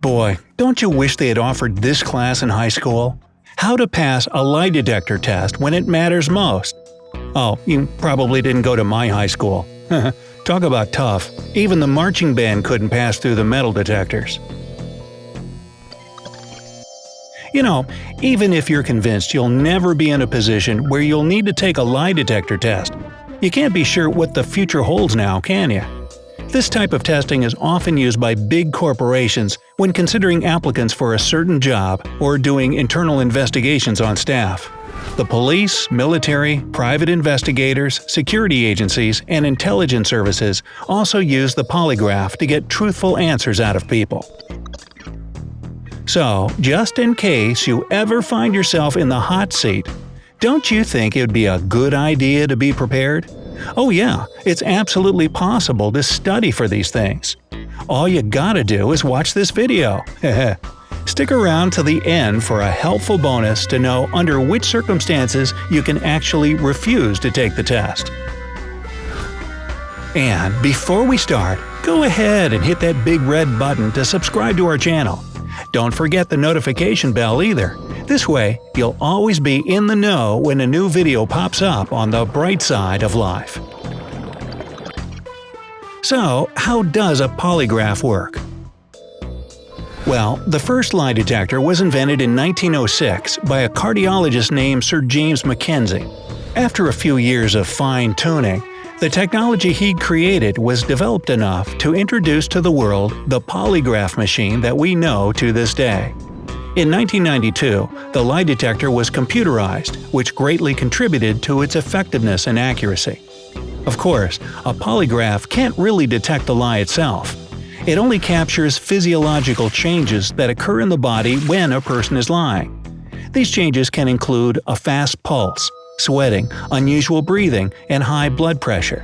Boy, don't you wish they had offered this class in high school? How to pass a lie detector test when it matters most. Oh, you probably didn't go to my high school. Talk about tough. Even the marching band couldn't pass through the metal detectors. You know, even if you're convinced you'll never be in a position where you'll need to take a lie detector test, you can't be sure what the future holds now, can you? This type of testing is often used by big corporations when considering applicants for a certain job or doing internal investigations on staff. The police, military, private investigators, security agencies, and intelligence services also use the polygraph to get truthful answers out of people. So, just in case you ever find yourself in the hot seat, don't you think it would be a good idea to be prepared? Oh yeah, it's absolutely possible to study for these things. All you gotta do is watch this video. Stick around to the end for a helpful bonus to know under which circumstances you can actually refuse to take the test. And before we start, go ahead and hit that big red button to subscribe to our channel. Don't forget the notification bell either. This way, you'll always be in the know when a new video pops up on the bright side of life. So, how does a polygraph work? Well, the first lie detector was invented in 1906 by a cardiologist named Sir James Mackenzie. After a few years of fine-tuning, the technology he'd created was developed enough to introduce to the world the polygraph machine that we know to this day. In 1992, the lie detector was computerized, which greatly contributed to its effectiveness and accuracy. Of course, a polygraph can't really detect the lie itself. It only captures physiological changes that occur in the body when a person is lying. These changes can include a fast pulse, sweating, unusual breathing, and high blood pressure.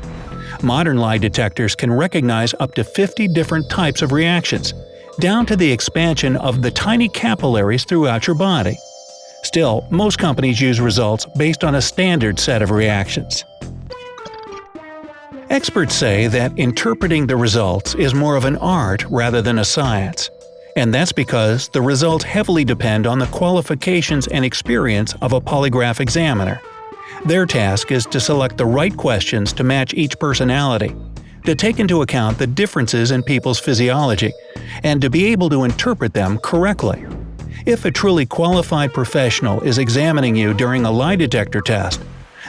Modern lie detectors can recognize up to 50 different types of reactions, down to the expansion of the tiny capillaries throughout your body. Still, most companies use results based on a standard set of reactions. Experts say that interpreting the results is more of an art rather than a science. And that's because the results heavily depend on the qualifications and experience of a polygraph examiner. Their task is to select the right questions to match each personality, to take into account the differences in people's physiology, and to be able to interpret them correctly. If a truly qualified professional is examining you during a lie detector test,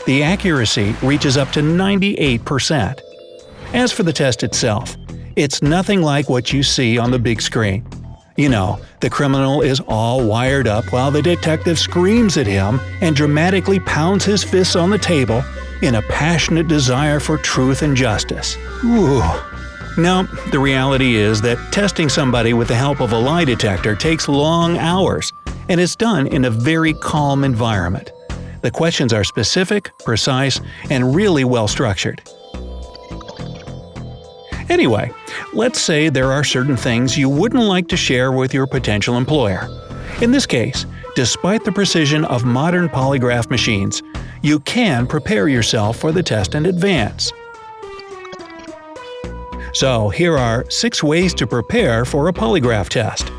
the accuracy reaches up to 98%. As for the test itself, it's nothing like what you see on the big screen. You know, the criminal is all wired up while the detective screams at him and dramatically pounds his fists on the table in a passionate desire for truth and justice. Ooh. No, the reality is that testing somebody with the help of a lie detector takes long hours, and it's done in a very calm environment. The questions are specific, precise, and really well structured. Anyway, let's say there are certain things you wouldn't like to share with your potential employer. In this case, despite the precision of modern polygraph machines, you can prepare yourself for the test in advance. So, here are 6 ways to prepare for a polygraph test.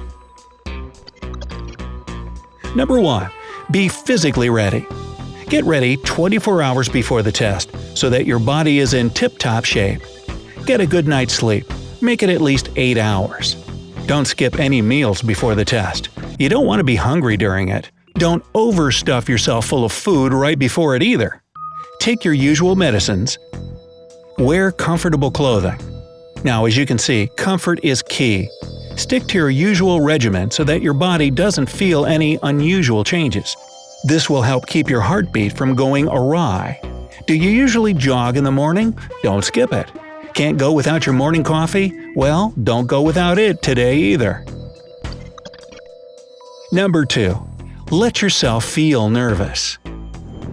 Number 1. Be physically ready. Get ready 24 hours before the test so that your body is in tip-top shape. Get a good night's sleep. Make it at least 8 hours. Don't skip any meals before the test. You don't want to be hungry during it. Don't overstuff yourself full of food right before it either. Take your usual medicines. Wear comfortable clothing. Now, as you can see, comfort is key. Stick to your usual regimen so that your body doesn't feel any unusual changes. This will help keep your heartbeat from going awry. Do you usually jog in the morning? Don't skip it. Can't go without your morning coffee? Well, don't go without it today either. Number 2. Let yourself feel nervous.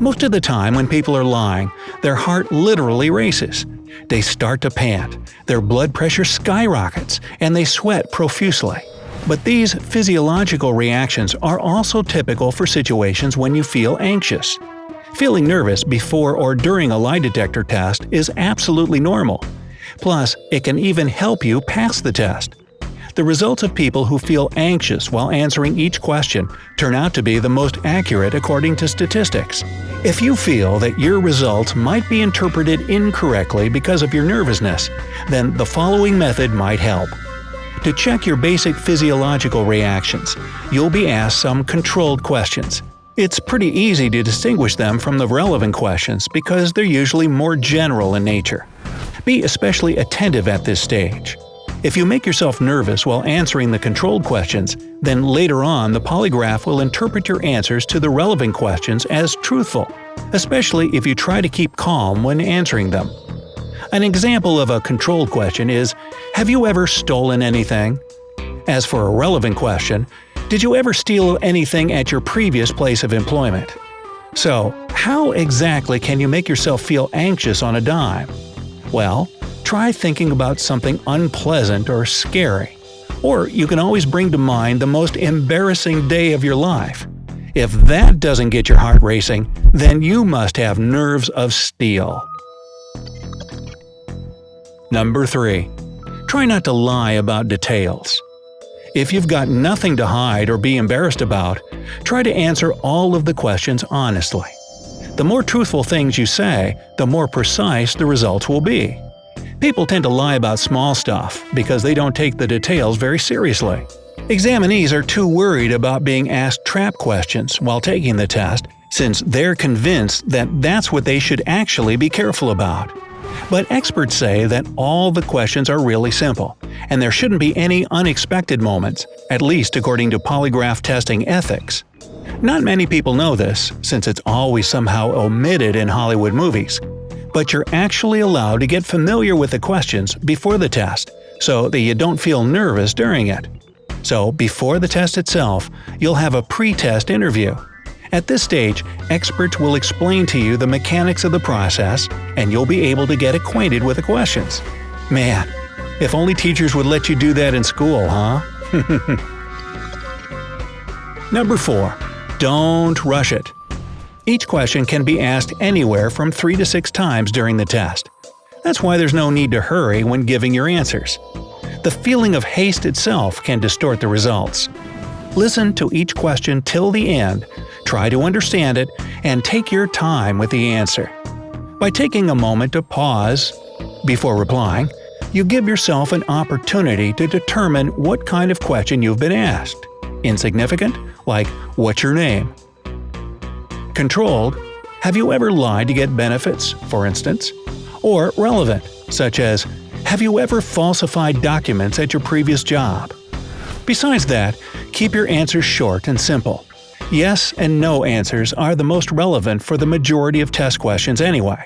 Most of the time when people are lying, their heart literally races. They start to pant, their blood pressure skyrockets, and they sweat profusely. But these physiological reactions are also typical for situations when you feel anxious. Feeling nervous before or during a lie detector test is absolutely normal. Plus, it can even help you pass the test. The results of people who feel anxious while answering each question turn out to be the most accurate according to statistics. If you feel that your results might be interpreted incorrectly because of your nervousness, then the following method might help. To check your basic physiological reactions, you'll be asked some controlled questions. It's pretty easy to distinguish them from the relevant questions because they're usually more general in nature. Be especially attentive at this stage. If you make yourself nervous while answering the controlled questions, then later on the polygraph will interpret your answers to the relevant questions as truthful, especially if you try to keep calm when answering them. An example of a controlled question is, "Have you ever stolen anything?" As for a relevant question, "Did you ever steal anything at your previous place of employment?" So, how exactly can you make yourself feel anxious on a dime? Well, try thinking about something unpleasant or scary. Or you can always bring to mind the most embarrassing day of your life. If that doesn't get your heart racing, then you must have nerves of steel. Number 3. Try not to lie about details. If you've got nothing to hide or be embarrassed about, try to answer all of the questions honestly. The more truthful things you say, the more precise the results will be. People tend to lie about small stuff because they don't take the details very seriously. Examinees are too worried about being asked trap questions while taking the test, since they're convinced that that's what they should actually be careful about. But experts say that all the questions are really simple, and there shouldn't be any unexpected moments, at least according to polygraph testing ethics. Not many people know this, since it's always somehow omitted in Hollywood movies. But you're actually allowed to get familiar with the questions before the test, so that you don't feel nervous during it. So, before the test itself, you'll have a pre-test interview. At this stage, experts will explain to you the mechanics of the process, and you'll be able to get acquainted with the questions. Man, if only teachers would let you do that in school, huh? Number 4. Don't rush it. Each question can be asked anywhere from 3 to 6 times during the test. That's why there's no need to hurry when giving your answers. The feeling of haste itself can distort the results. Listen to each question till the end, try to understand it, and take your time with the answer. By taking a moment to pause before replying, you give yourself an opportunity to determine what kind of question you've been asked. Insignificant, like "What's your name?" Controlled, "Have you ever lied to get benefits?" for instance. Or relevant, such as "Have you ever falsified documents at your previous job?" Besides that, keep your answers short and simple. Yes and no answers are the most relevant for the majority of test questions anyway.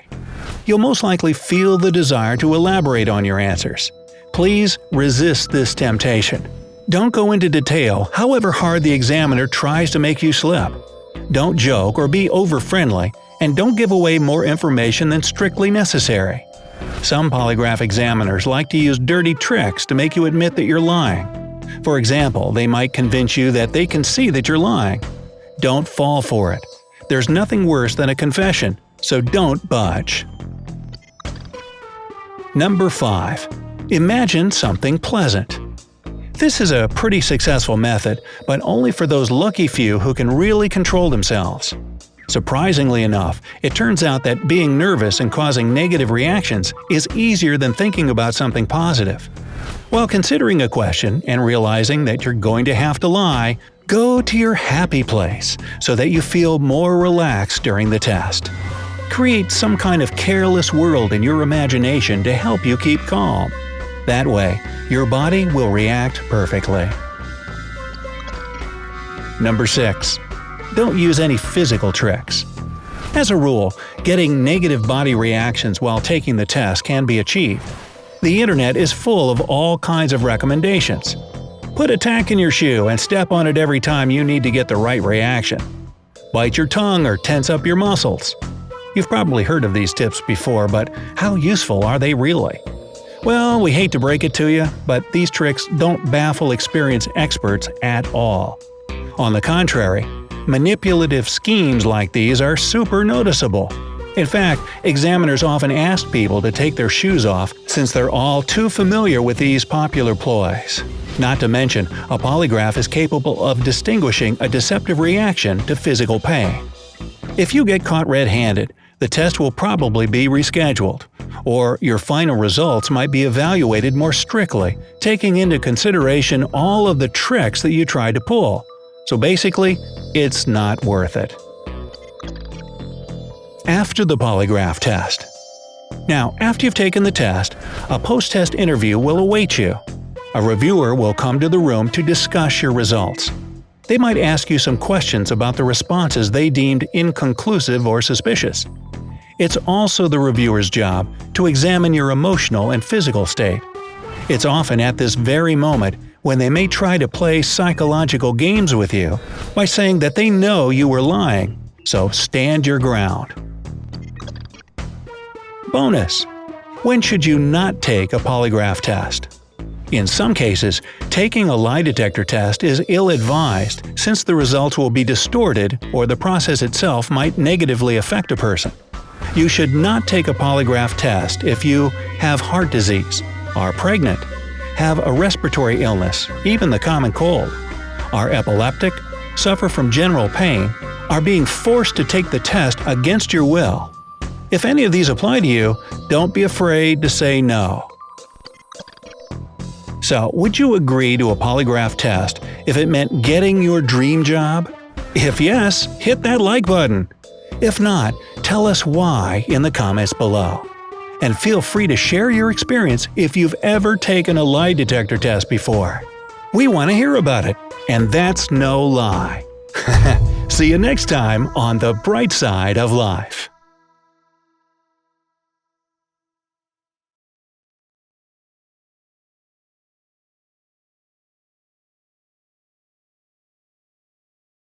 You'll most likely feel the desire to elaborate on your answers. Please resist this temptation. Don't go into detail, however hard the examiner tries to make you slip. Don't joke or be over-friendly, and don't give away more information than strictly necessary. Some polygraph examiners like to use dirty tricks to make you admit that you're lying. For example, they might convince you that they can see that you're lying. Don't fall for it. There's nothing worse than a confession, so don't budge. Number 5. Imagine something pleasant. This is a pretty successful method, but only for those lucky few who can really control themselves. Surprisingly enough, it turns out that being nervous and causing negative reactions is easier than thinking about something positive. While considering a question and realizing that you're going to have to lie, go to your happy place so that you feel more relaxed during the test. Create some kind of careless world in your imagination to help you keep calm. That way, your body will react perfectly. Number 6. Don't use any physical tricks. As a rule, getting negative body reactions while taking the test can be achieved. The internet is full of all kinds of recommendations. Put a tack in your shoe and step on it every time you need to get the right reaction. Bite your tongue or tense up your muscles. You've probably heard of these tips before, but how useful are they really? Well, we hate to break it to you, but these tricks don't baffle experienced experts at all. On the contrary, manipulative schemes like these are super noticeable. In fact, examiners often ask people to take their shoes off since they're all too familiar with these popular ploys. Not to mention, a polygraph is capable of distinguishing a deceptive reaction to physical pain. If you get caught red-handed, the test will probably be rescheduled, or your final results might be evaluated more strictly, taking into consideration all of the tricks that you tried to pull. So basically, it's not worth it. After the polygraph test. Now, after you've taken the test, a post-test interview will await you. A reviewer will come to the room to discuss your results. They might ask you some questions about the responses they deemed inconclusive or suspicious. It's also the reviewer's job to examine your emotional and physical state. It's often at this very moment when they may try to play psychological games with you by saying that they know you were lying, so stand your ground. Bonus: when should you not take a polygraph test? In some cases, taking a lie detector test is ill-advised since the results will be distorted or the process itself might negatively affect a person. You should not take a polygraph test if you have heart disease, are pregnant, have a respiratory illness, even the common cold, are epileptic, suffer from general pain, are being forced to take the test against your will. If any of these apply to you, don't be afraid to say no. So, would you agree to a polygraph test if it meant getting your dream job? If yes, hit that like button. If not, tell us why in the comments below. And feel free to share your experience if you've ever taken a lie detector test before. We want to hear about it, and that's no lie. See you next time on The Bright Side of Life.